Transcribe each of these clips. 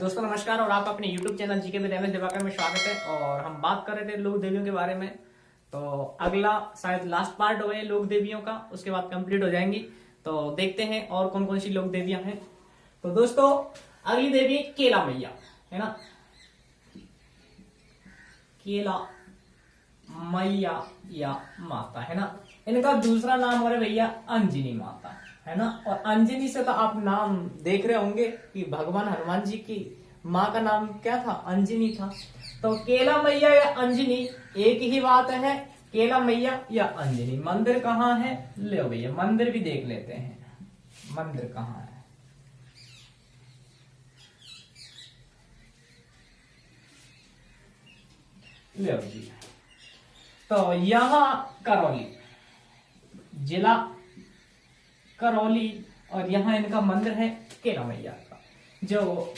दोस्तों नमस्कार और आप अपने YouTube channel GK with MS Diwakar में स्वागत है। और हम बात कर रहे थे लोक देवियों के बारे में, तो अगला शायद लास्ट पार्ट हो गए लोक देवियों का, उसके बाद कंप्लीट हो जाएंगी। तो देखते हैं और कौन कौन सी लोक देवियां हैं। तो दोस्तों अगली देवी केला मैया है ना, केला मैया या माता है ना। इनका दूसरा नाम है भैया अंजनी माता है ना। और अंजनी से तो आप नाम देख रहे होंगे कि भगवान हनुमान जी की माँ का नाम क्या था, अंजनी था। तो केला मैया या अंजनी एक ही बात है, केला मैया या अंजनी। मंदिर कहाँ है, ले भैया मंदिर भी देख लेते हैं, मंदिर कहाँ है। ले भैया तो यहाँ करौली, जिला करौली, और यहाँ इनका मंदिर है केला मैया का। जो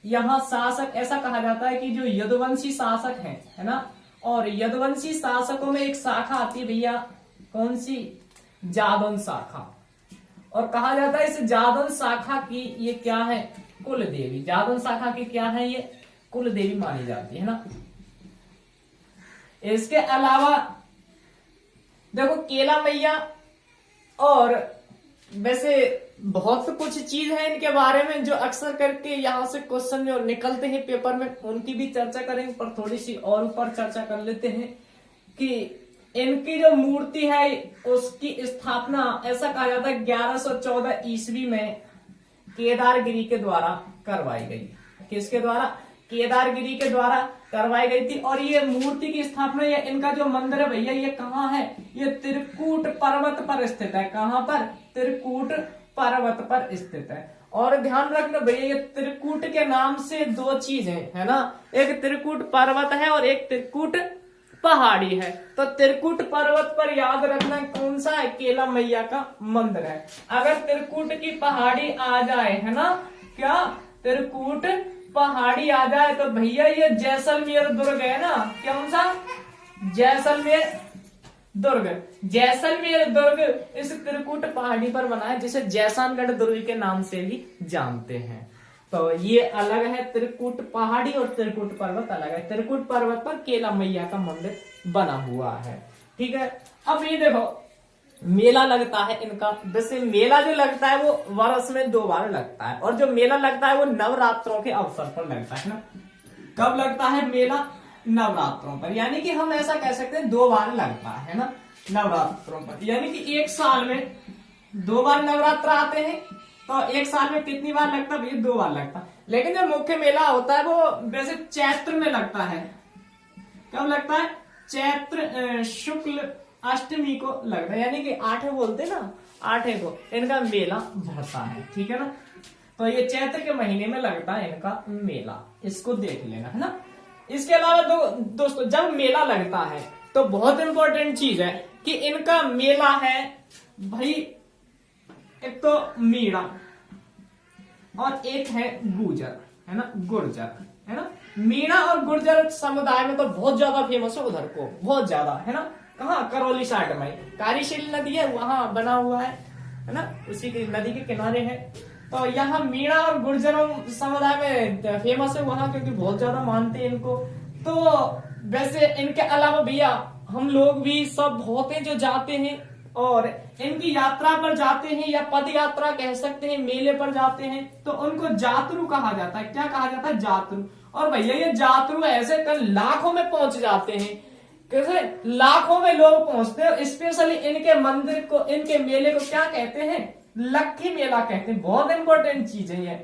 यहाँ शासक, ऐसा कहा जाता है कि जो यदुवंशी शासक हैं है ना, और यदुवंशी शासकों में एक शाखा आती है भैया, कौन सी, जादौन शाखा। और कहा जाता है इस जादौन शाखा की ये क्या है, कुल देवी। जादौन शाखा की क्या है, ये कुल देवी मानी जाती है ना। इसके अलावा देखो केला मैया, और वैसे बहुत कुछ चीज है इनके बारे में जो अक्सर करके यहाँ से क्वेश्चन जो निकलते हैं पेपर में, उनकी भी चर्चा करेंगे। पर थोड़ी सी और ऊपर चर्चा कर लेते हैं कि इनकी जो मूर्ति है उसकी स्थापना ऐसा कहा जाता है 1114 ईस्वी में केदारगिरी के द्वारा करवाई गई। किसके द्वारा, केदारगिरी के द्वारा करवाई गई थी। और ये मूर्ति की स्थापना, ये इनका जो मंदिर है भैया ये कहाँ है, ये त्रिकूट पर्वत पर स्थित है। कहाँ पर, त्रिकूट पर्वत पर स्थित है। और ध्यान रखना भैया ये त्रिकूट के नाम से दो चीजें है ना, एक त्रिकूट पर्वत है और एक त्रिकूट पहाड़ी है। तो त्रिकूट पर्वत पर याद रखना कौन सा है, केला मैया का मंदिर है। अगर त्रिकूट की पहाड़ी आ जाए है ना, क्या त्रिकूट पहाड़ी आ जाए तो भैया ये जैसलमेर दुर्ग है ना, कौन सा, जैसलमेर दुर्ग। जैसलमेर दुर्ग इस त्रिकूट पहाड़ी पर बना है, जिसे जैसानगढ़ दुर्ग के नाम से भी जानते हैं। तो ये अलग है, त्रिकूट पहाड़ी और त्रिकूट पर्वत अलग है। त्रिकूट पर्वत पर केला मैया का मंदिर बना हुआ है, ठीक है। अब ये देखो मेला लगता है इनका। वैसे मेला जो लगता है वो वर्ष में 2 बार लगता है, और जो मेला लगता है वो नवरात्रों के अवसर पर लगता है ना। कब लगता है मेला, नवरात्रों पर। यानी कि हम ऐसा कह सकते हैं 2 बार लगता है ना नवरात्रों पर। यानी कि एक साल में 2 बार नवरात्र आते हैं, तो एक साल में कितनी बार लगता है, 2 बार लगता है। लेकिन जो मुख्य मेला होता है वो वैसे चैत्र में लगता है। कब लगता है, चैत्र शुक्ल अष्टमी को लगता है, यानी कि 8 बोलते ना, 8 को इनका मेला भरता है, ठीक है ना। तो ये चैत्र के महीने में लगता है इनका मेला, इसको देख लेना है ना। इसके अलावा दोस्तों जब मेला लगता है तो बहुत इंपॉर्टेंट चीज है कि इनका मेला है भाई, एक तो मीणा और एक है गुर्जर है ना, गुर्जर है ना। मीणा और गुर्जर समुदाय में तो बहुत ज्यादा फेमस है उधर को, बहुत ज्यादा है ना। कहाँ, करौली साइड में कार्यशील नदी है, वहां बना हुआ है ना, उसी की नदी के किनारे है। तो यहाँ मीणा और गुर्जरों समुदाय में फेमस है वहां, क्योंकि बहुत ज्यादा मानते हैं इनको। तो वैसे इनके अलावा भैया हम लोग भी सब बहुत हैं जो जाते हैं और इनकी यात्रा पर जाते हैं, या पद यात्रा कह सकते हैं, मेले पर जाते हैं, तो उनको जातरू कहा जाता है। क्या कहा जाता है, जातरू। और भैया ये जातरू ऐसे कर लाखों में पहुंच जाते हैं, कैसे, लाखों में लोग पहुंचते हैं। स्पेशली इनके मंदिर को, इनके मेले को क्या कहते हैं, लक्खी मेला कहते हैं। बहुत इंपॉर्टेंट चीज है ये,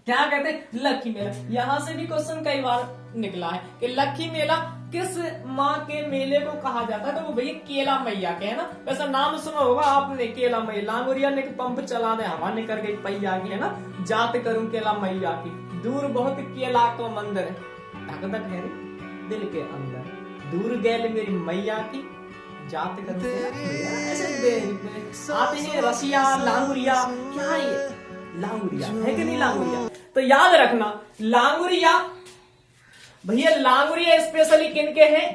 क्या कहते हैं, लक्खी मेला। यहां से भी क्वेश्चन कई बार निकला है कि लक्खी मेला किस माँ के मेले को कहा जाता है, तो वो भैया केला मैया के है ना। वैसा नाम सुना होगा आपने, केला मैया। लांगुरिया ने पंप चला दे हवा निकल गई पैया की है ना, जात करूं केला मैया की। दूर बहुत केला को मंदिर है, धक है दिल के अंदर, दूर गैल मेरी मैया की, जात करूं ऐसे आते हैं रसिया, लांगुरिया। क्या ये लांगुरिया है कि नहीं, लांगुरिया। तो याद रखना लांगुरिया भैया, लांगुरिया स्पेशली किनके हैं,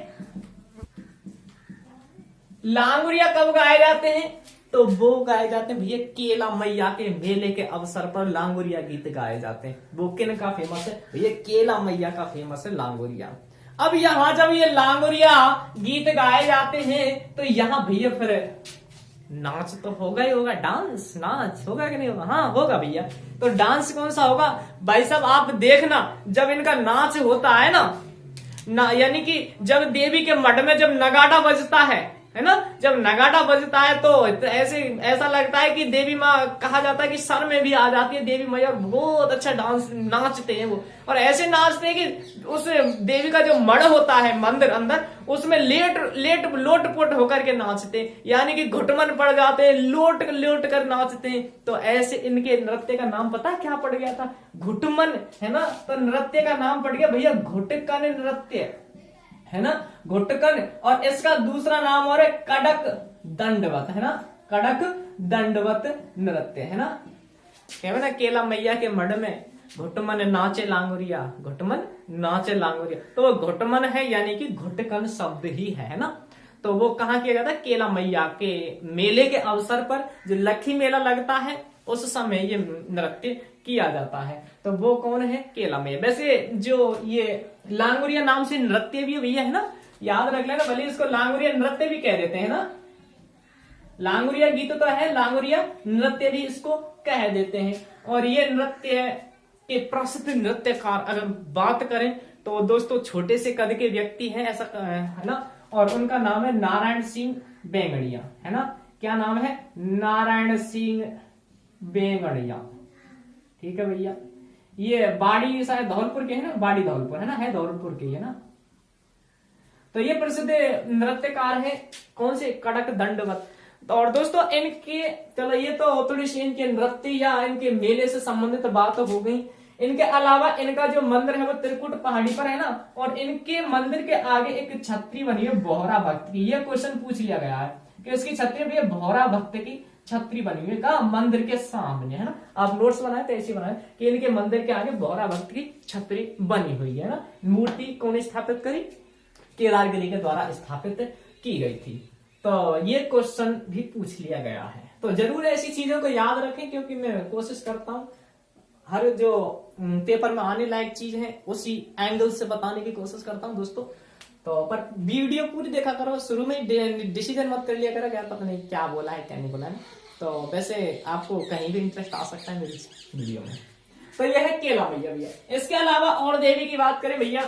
लांगुरिया कब गाए जाते हैं, तो वो गाए जाते हैं भैया केला मैया के मेले के अवसर पर लांगुरिया गीत गाए जाते हैं। वो किन का फेमस है भैया? केला मैया का फेमस है लांगुरिया। अब यहाँ जब ये लांगुरिया गीत गाए जाते हैं तो यहाँ भैया फिर नाच तो होगा ही होगा, डांस नाच होगा कि नहीं होगा? हाँ होगा भैया। तो डांस कौन सा होगा भाई साहब? आप देखना जब इनका नाच होता है ना यानी कि जब देवी के मठ में जब नगाड़ा बजता है ना, जब नगाड़ा बजता है तो ऐसा लगता है कि देवी माँ, कहा जाता है कि सर में भी आ जाती है देवी मैया, और बहुत अच्छा डांस नाचते हैं वो। और ऐसे नाचते हैं कि उस देवी का जो मठ होता है मंदिर अंदर, उसमें लोट पोट होकर के नाचते हैं, यानी कि घुटमन पड़ जाते हैं, लोट कर नाचते हैं। तो ऐसे इनके नृत्य का नाम पता है क्या पड़ गया था? घुटमन, है ना। तो नृत्य का नाम पड़ गया भैया घुटकन नृत्य, है ना, घुटकन। और इसका दूसरा नाम और है कड़क दंडवत, है ना, कड़क दंडवत नृत्य, है ना। कहते ना केला मैया के मढ़ में घुटमन नाचे लांगुरिया, घुटमन नाचे लांगुरिया। तो वो घुटमन है यानी कि घुटकन शब्द ही है ना। तो वो कहाँ किया जाता है? केला मैया के मेले के अवसर पर, जो लखी मेला लगता है उस समय ये नृत्य किया जाता है। तो वो कौन है? केला मैया। वैसे जो ये लांगुरिया नाम से नृत्य भी भैया है ना, याद रख लेना, भले इसको लांगुरिया नृत्य भी कह देते हैं ना। लांगुरिया गीत तो है, लांगुरिया नृत्य भी इसको कह देते हैं। और ये नृत्य के प्रसिद्ध नृत्यकार अगर बात करें तो दोस्तों छोटे से कद के व्यक्ति हैं, ऐसा है ना। और उनका नाम है नारायण सिंह बेंगड़िया, है ना। क्या नाम है? नारायण सिंह बेंगड़िया, ठीक है भैया। ये बाड़ी शायद धौलपुर के है ना, बाड़ी धौलपुर है ना, है धौलपुर के है ना। तो ये प्रसिद्ध नृत्यकार है कौन से? कड़क दंडवत। और दोस्तों इनके, चलो ये तो थोड़ी सी इनके नृत्य या इनके मेले से संबंधित बात हो गई। इनके अलावा इनका जो मंदिर है वो त्रिकुट पहाड़ी पर है ना। और इनके मंदिर के आगे एक छतरी बनी है बोहरा भक्त की। ये क्वेश्चन पूछ लिया गया है कि उसकी छतरी भी बोहरा भक्त की छतरी बनी हुई है, कहा मंदिर के सामने, है ना। आप नोट्स बनाए तो ऐसे बनाए कि इनके मंदिर के आगे बोहरा भक्त की छतरी बनी हुई है ना। मूर्ति कौन स्थापित करी? केदारगिरी के द्वारा स्थापित की गई थी। तो ये क्वेश्चन भी पूछ लिया गया है। तो जरूर ऐसी चीजों को याद रखें, क्योंकि मैं कोशिश करता हूं हर जो पेपर में आने लायक चीज है उसी एंगल से बताने की कोशिश करता हूं दोस्तों। तो पर वीडियो पूरी देखा करो, शुरू में डिसीजन मत कर लिया करो यार पता नहीं क्या बोला है क्या नहीं बोला है। तो वैसे आपको कहीं भी इंटरेस्ट आ सकता है मेरी वीडियो में। तो यह है केला मैया भैया। इसके अलावा और देवी की बात करें भैया,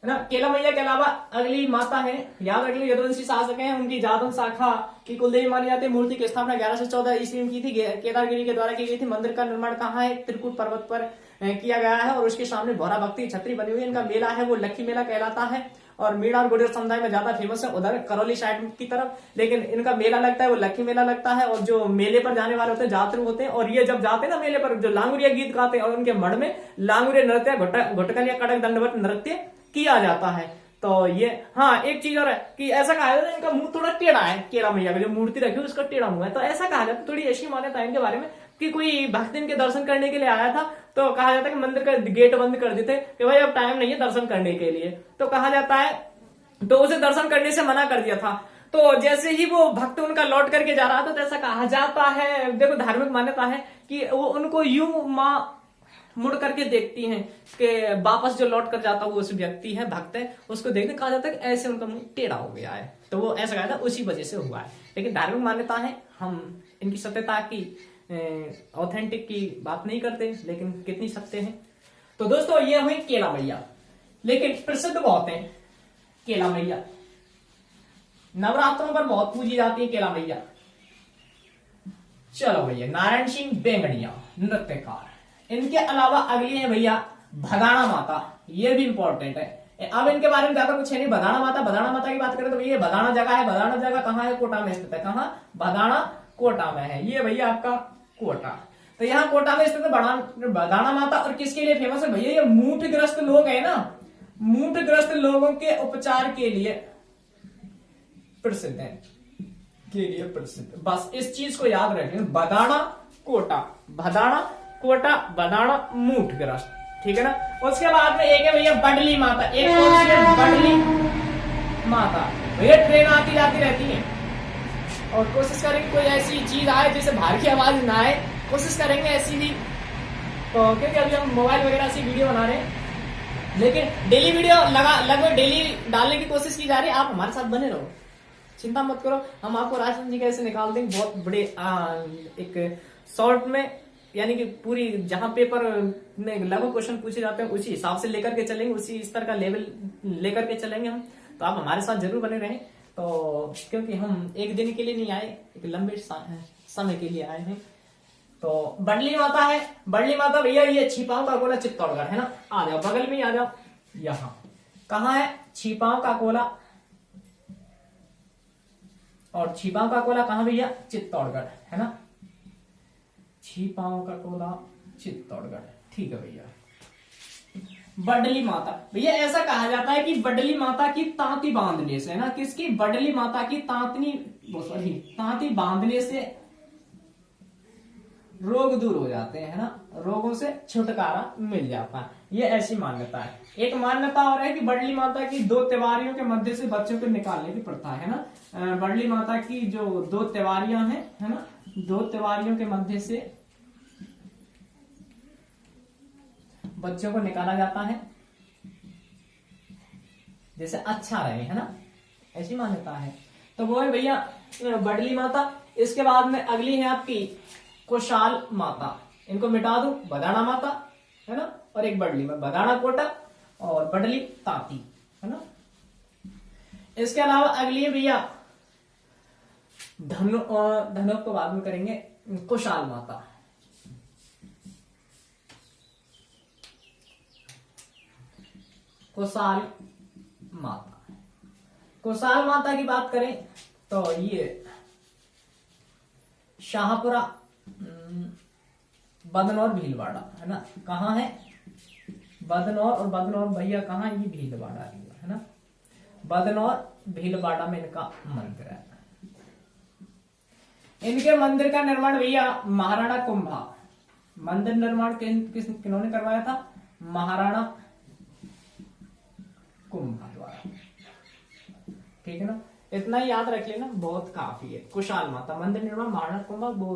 है ना, केला मैया के अलावा अगली माता है, याद रख लो, यदुवंशी शासक हैं, उनकी जादव शाखा की कुलदेवी मानी जाती है। मूर्ति की स्थापना 1114 ईस्वी में की थी, केदारगिरी के द्वारा की गई थी। मंदिर का निर्माण कहाँ है? त्रिकुट पर्वत पर किया गया है। और उसके सामने बोहरा भक्ति की छतरी बनी हुई है। इनका मेला है वो लक्खी मेला कहलाता है। और मीणा और गुर्जर समुदाय में ज्यादा फेमस है, उधर करौली साइड की तरफ। लेकिन इनका मेला लगता है वो लक्खी मेला लगता है। और जो मेले पर जाने वाले होते हैं यात्रु होते हैं, और ये जब जाते हैं ना मेले पर, जो लांगुरिया गीत गाते हैं और उनके मढ़ में लांगुरिया नृत्य, घुटकन या कड़क दंडवत नृत्य किया जाता है। तो ये, हाँ एक चीज और है कि ऐसा कहा जाता है इनका मुंह थोड़ा टेढ़ा है। केला मैया का जो मूर्ति रखी है उसका टेढ़ा मुंह है। तो ऐसा कहा जाता है, थोड़ी ऐसी मान्यता है इनके बारे में कि कोई भक्त इनके दर्शन करने के लिए आया था तो कहा जाता है कि मंदिर का गेट बंद कर देते कि भाई अब टाइम नहीं है दर्शन करने के लिए। तो कहा जाता है, तो उसे दर्शन करने से मना कर दिया था। तो जैसे ही वो भक्त उनका लौट करके जा रहा था तो ऐसा कहा जाता है, देखो धार्मिक मान्यता है कि वो उनको यूं माँ मुड़ करके देखती हैं कि वापस जो लौट कर जाता वो उस व्यक्ति है, भक्त है, उसको देखते कहा जाता है कि ऐसे उनका मुंह टेढ़ा हो गया है। तो वो ऐसा कहा था उसी वजह से हुआ है। लेकिन धार्मिक मान्यता है, हम इनकी सत्यता की ऑथेंटिक की बात नहीं करते, लेकिन कितनी सत्य है। तो दोस्तों ये हुई केला मैया। लेकिन प्रसिद्ध बहुत है केला मैया, नवरात्रों पर बहुत पूजी जाती है केला मैया। चलो भैया, नारायण सिंह बेंगड़िया नृत्यकार। इनके अलावा अगली है भैया भदाना माता, ये भी इंपॉर्टेंट है। अब इनके बारे में ज्यादा कुछ है नहीं। भदाना माता की बात करें तो भैया भदाना जगह है। भदाना जगह कहाँ है? कोटा में स्थित है। कहाँ? भदाना कोटा में है। ये भैया आपका कोटा। तो यहाँ कोटा में स्थित है भदाना माता। और किसके लिए फेमस है भैया? ये मूठग्रस्त लोग है ना, मूठग्रस्त लोगों के उपचार के लिए प्रसिद्ध है, के लिए प्रसिद्ध। बस इस चीज को याद रखें, भदाना कोटा, भदाना कोटा, भदाना मूठग्रस्त, ठीक है ना। उसके बाद में एक है भैया बडली माता। एक कौन सी है? बडली माता। भैया ट्रेन आती जाती रहती है, और कोशिश करेंगे कोई ऐसी चीज आए जिससे बाहर की आवाज ना आए, कोशिश करेंगे ऐसी भी। तो क्योंकि अभी हम मोबाइल वगैरह से वीडियो बना रहे हैं, लेकिन डेली वीडियो लगभग डेली डालने की कोशिश की जा रही है। आप हमारे साथ बने रहो, चिंता मत करो, हम आपको राशन जी कैसे निकाल देंगे बहुत बड़े एक शॉर्ट में, यानी कि पूरी जहां पेपर में लगभग क्वेश्चन पूछे जाते हैं उसी हिसाब से लेकर के चलेंगे, उसी स्तर का लेवल लेकर के चलेंगे हम। तो आप हमारे साथ जरूर बने रहें। तो क्योंकि हम एक दिन के लिए नहीं आए, एक लंबे समय के लिए आए हैं। तो बडली माता है, बडली माता भैया ये छिपाओं का कोला चित्तौड़गढ़ है ना, आ जाओ बगल में ही आ जाओ। यहाँ कहाँ है छिपाओं का कोला, और छिपाओं का कोला कहाँ भैया, चित्तौड़गढ़ है ना, छिपाओं का कोला चित्तौड़गढ़, ठीक है भैया। बडली माता भैया ऐसा कहा जाता है कि बडली माता की तांती बांधने से, है ना, किसकी, बडली माता की तांती बांधने से रोग दूर हो जाते हैं, है ना, रोगों से छुटकारा मिल जाता है, ये ऐसी मान्यता है। एक मान्यता और है कि बडली माता की 2 तिवारियों के मध्य से बच्चों को निकालने की प्रथा है ना। बडली माता की जो 2 तिवारियां हैं, है ना, 2 तिवारियों के मध्य से बच्चों को निकाला जाता है, जैसे अच्छा रहे, है ना, ऐसी मान्यता है। तो वो है भैया बडली माता। इसके बाद में अगली है आपकी कुशाल माता, इनको मिटा दो, बदाना माता है ना, और एक बडली में बदाना कोटा और बडली तांती, है ना। इसके अलावा अगली है भैया धनुक को बाद में करेंगे, कुशाल माता। कुशाल माता, कुशाल माता की बात करें तो ये शाहपुरा, बदनौर, भीलवाड़ा, है ना, कहाँ है बदनौर, और बदनौर भैया कहाँ, ये भीलवाड़ा है ना, बदनौर भीलवाड़ा में इनका मंदिर है। इनके मंदिर का निर्माण भैया महाराणा कुंभा, मंदिर निर्माण किन्होंने करवाया था, महाराणा कुंभा द्वारा, ठीक है ना, इतना ही याद रख लेना, बहुत काफी है। कुशाल माता मंदिर निर्माण महाराणा कुंभा, वो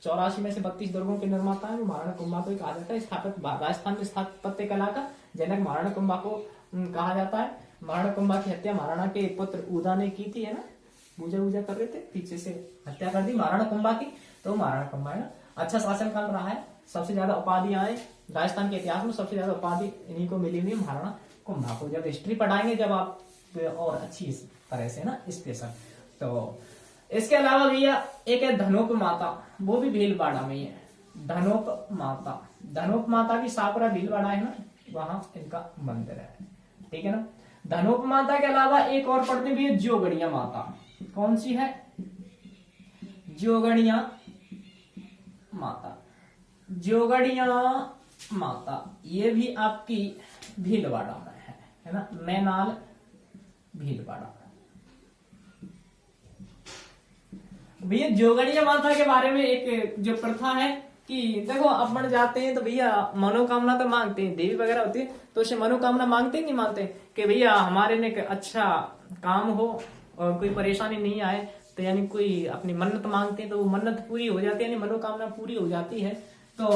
84 में से 32 दुर्गों के निर्माता है, वो महाराणा कुंभा को कहा जाता है। स्थापित राजस्थान में स्थापत्य कला का जनक महाराणा कुंभा को कहा जाता है। महाराणा कुंभा की हत्या महाराणा के पुत्र उदा ने की थी, है ना, पूजा कर रहे थे, पीछे से हत्या कर दी महाराणा कुंभा की, तो महाराणा कुंभा है ना, अच्छा शासनकाल रहा है। सबसे ज्यादा उपाधियां आए राजस्थान के इतिहास में, सबसे ज्यादा उपाधि इन्हीं को मिली हुई है, महाराणा कुंभा को। जब हिस्ट्री पढ़ाएंगे जब आप और अच्छी तरह से ना स्पेशल। तो इसके अलावा भैया एक है धनोप माता, वो भी भीलवाड़ा में ही है, धनोप माता। धनोप माता भी सापरा भीलवाड़ा है ना, वहां इनका मंदिर है, ठीक है ना। धनोप माता के अलावा एक और पढ़ते भी है जोगड़िया माता। कौन सी है, जोगड़िया माता, जोगड़िया माता, ये भी आपकी भीलवाड़ा में है ना, मैनाल भीलवाड़ा। भैया जोगड़िया माता के बारे में एक जो प्रथा है कि देखो अपन जाते हैं तो भैया मनोकामना तो मांगते हैं, देवी वगैरह होती है तो उसे मनोकामना मांगते नहीं मानते कि भैया हमारे ने अच्छा काम हो और कोई परेशानी नहीं आए, तो यानी कोई अपनी मन्नत मांगते हैं तो वो मन्नत पूरी हो जाती है, यानी मनोकामना पूरी हो जाती है। तो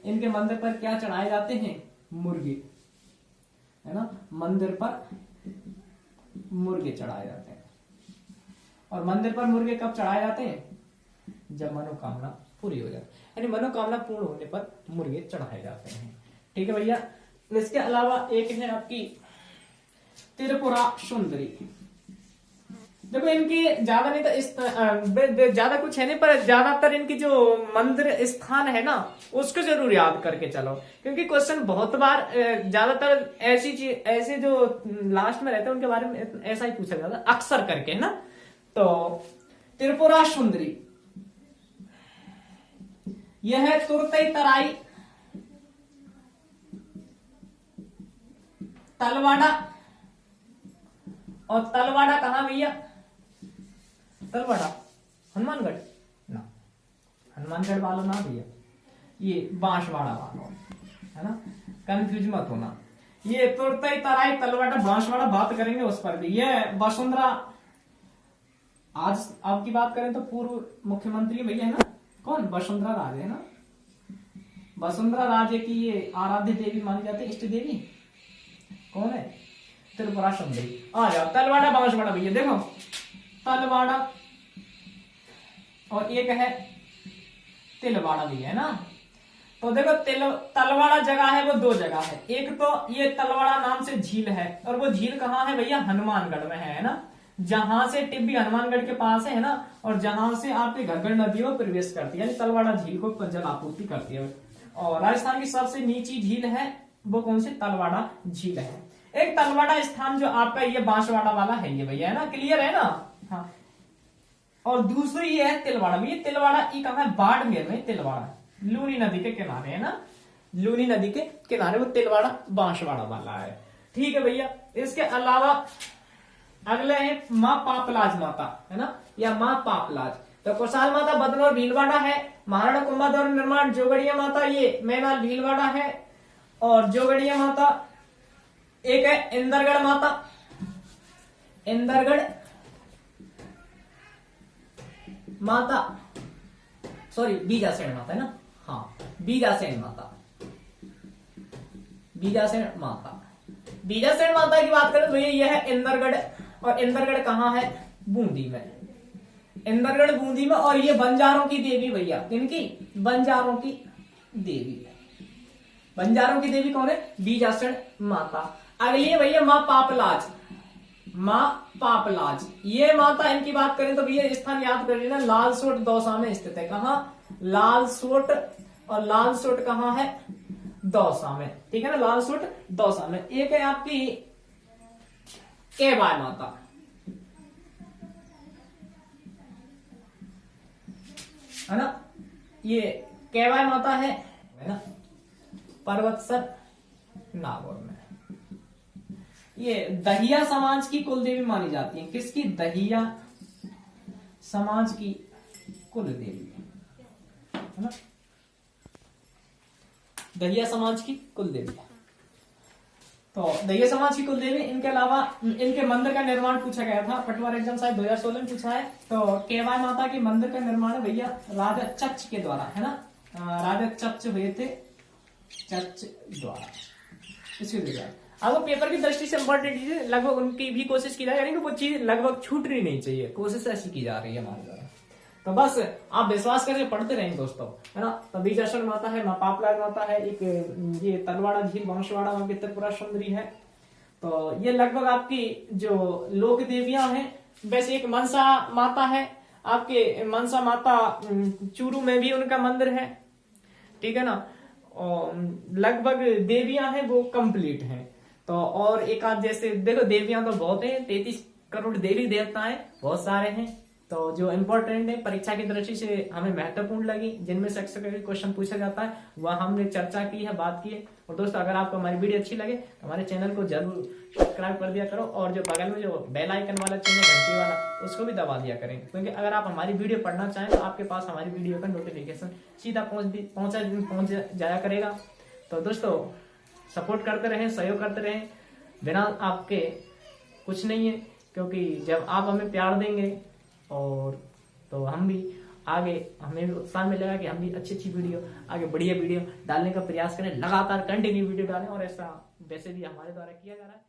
इनके मंदिर पर क्या चढ़ाए जाते हैं, मुर्गे, है ना, मंदिर पर मुर्गे चढ़ाए जाते हैं। और मंदिर पर मुर्गे कब चढ़ाए जाते हैं, जब मनोकामना पूरी हो जाती है, यानी मनोकामना पूर्ण होने पर मुर्गे चढ़ाए जाते हैं, ठीक है भैया। इसके अलावा एक है आपकी त्रिपुरा सुंदरी। देखो इनकी ज्यादा नहीं तो ज्यादा कुछ है नहीं, पर ज्यादातर इनकी जो मंदिर स्थान है ना उसको जरूर याद करके चलो, क्योंकि क्वेश्चन बहुत बार ज्यादातर ऐसी चीज ऐसे जो लास्ट में रहते हैं उनके बारे में ऐसा ही पूछा जाता है अक्सर करके, है ना। तो त्रिपुरा सुंदरी यह है तुरतई तराई, तलवाड़ा, और तलवाड़ा कहां भैया, तलवाड़ा हनुमानगढ़ ना, हनुमानगढ़ वालों ना भैया, ये बांसवाड़ा वालों, है ना, कंफ्यूज मत होना। ये तुरतई तराई तलवाड़ा बांसवाड़ा बात करेंगे उस पर भी। ये वसुंधरा आज आपकी बात करें तो पूर्व मुख्यमंत्री भैया है ना, कौन, वसुंधरा राजे है ना। वसुंधरा राजे की ये आराध्य देवी मानी जाती है, इष्ट देवी कौन है, त्रिपुरा सुंदरी। आ जाओ तलवाड़ा बांसवाड़ा भैया, देखो तलवाड़ा और एक है तिलवाड़ा भी है ना। तो देखो तलवाड़ा जगह है वो दो जगह है, एक तो ये तलवाड़ा नाम से झील है, और वो झील कहाँ है भैया, हनुमानगढ़ में है ना, जहां से टिब्बी हनुमानगढ़ के पास है ना, और जहां से आपके घग्गर नदी में प्रवेश करती है, तलवाड़ा झील को जल आपूर्ति करती है। और राजस्थान की सबसे नीची झील है वो कौन सी, तलवाड़ा झील है। एक तलवाड़ा स्थान जो आपका ये बांसवाड़ा वाला है ये भैया है ना, क्लियर है ना। हाँ, और दूसरी ये है तिलवाड़ा। ये तिलवाड़ा ये कहाँ है, बाड़मेर में तिलवाड़ा, लूनी नदी के किनारे है ना, लूनी नदी के किनारे वो तिलवाड़ा बांसवाड़ा वाला है। ठीक है भैया। इसके अलावा अगले है माँ पापलाज माता है ना, या माँ पापलाज। तो कुशाल माता बदनौर भीलवाड़ा है, महाराणा कुंभाद्वार निर्माण जोगड़िया माता ये मैनाल भीलवाड़ा है, और जोगड़िया माता एक है इंदरगढ़ माता, इंदरगढ़ माता, सॉरी बीजासेन माता है ना, हाँ बीजासेन माता, बीजासेन माता। बीजासेन माता की बात करें तो ये है इंदरगढ़, और इंदरगढ़ कहाँ है, बूंदी में, इंदरगढ़ बूंदी में। और ये बंजारों की देवी भैया, किनकी, बंजारों की देवी, बंजारों की देवी कौन है, बीजासेन माता। अगली है भैया माँ पापलाज, माँ पापलाज। ये माता इनकी बात करें तो भैया स्थान याद कर लेना, लालसोट दौसा में स्थित है। कहाँ, लालसोट, और लालसोट कहाँ है, दौसा में, ठीक है ना, लालसोट दौसा में। एक है आपकी केवाय माता, है ना, ये केवाय माता है ना, पर्वतसर नागौर में। ये दहिया समाज की कुल देवी मानी जाती है, किसकी, दहिया समाज की कुल देवी है ना, दहिया समाज की कुल देवी। तो दहिया समाज की कुल देवी। इनके अलावा इनके मंदिर का निर्माण पूछा गया था, पटवार एग्जाम शायद 2016 में पूछा है। तो केवाय माता के मंदिर का निर्माण भैया राजा चच के द्वारा है ना, राजा चच हुए थे, चच द्वारा, इसके द्वारा। अब वो पेपर की दृष्टि से इंपॉर्टेंट चीज लगभग उनकी भी कोशिश की जा रही है, वो चीज लगभग छूटनी नहीं चाहिए, कोशिश ऐसी की जा रही है हमारे द्वारा। तो बस आप विश्वास करके पढ़ते रहेंगे दोस्तों, है ना। तो बीजासन माता है, माँ पापलाज माता है, एक ये तलवाड़ा झील बांसवाड़ा वहां की त्रिपुरा सुंदरी है। तो ये लगभग आपकी जो लोक देवियां हैं। वैसे एक मनसा माता है, आपके मनसा माता चूरू में भी उनका मंदिर है, ठीक है ना। और लगभग देवियां हैं वो कंप्लीट हैं। तो और एक आध जैसे देखो देवियां तो बहुत है, 33 करोड़ देवी देवता है, बहुत सारे हैं। तो जो इम्पोर्टेंट है परीक्षा की दृष्टि से हमें महत्वपूर्ण लगी, जिनमें से अक्सर क्वेश्चन पूछा जाता है, वह हमने चर्चा की है, बात की है। और दोस्तों अगर आपको हमारी वीडियो अच्छी लगे तो हमारे चैनल को जरूर सब्सक्राइब कर दिया करो, और जो बगल में जो बेल आइकन वाला चिन्ह है घंटी वाला, उसको भी दबा दिया करें, क्योंकि अगर आप हमारी वीडियो पढ़ना चाहें तो आपके पास हमारी वीडियो का नोटिफिकेशन सीधा पहुंच जाया करेगा। तो दोस्तों सपोर्ट करते रहें, सहयोग करते रहें, बिना आपके कुछ नहीं है, क्योंकि जब आप हमें प्यार देंगे और तो हम भी आगे, हमें भी उत्साह मिलेगा कि हम भी अच्छी अच्छी वीडियो, आगे बढ़िया वीडियो डालने का प्रयास करें, लगातार कंटिन्यू वीडियो डालें। और ऐसा वैसे भी हमारे द्वारा किया जा रहा है।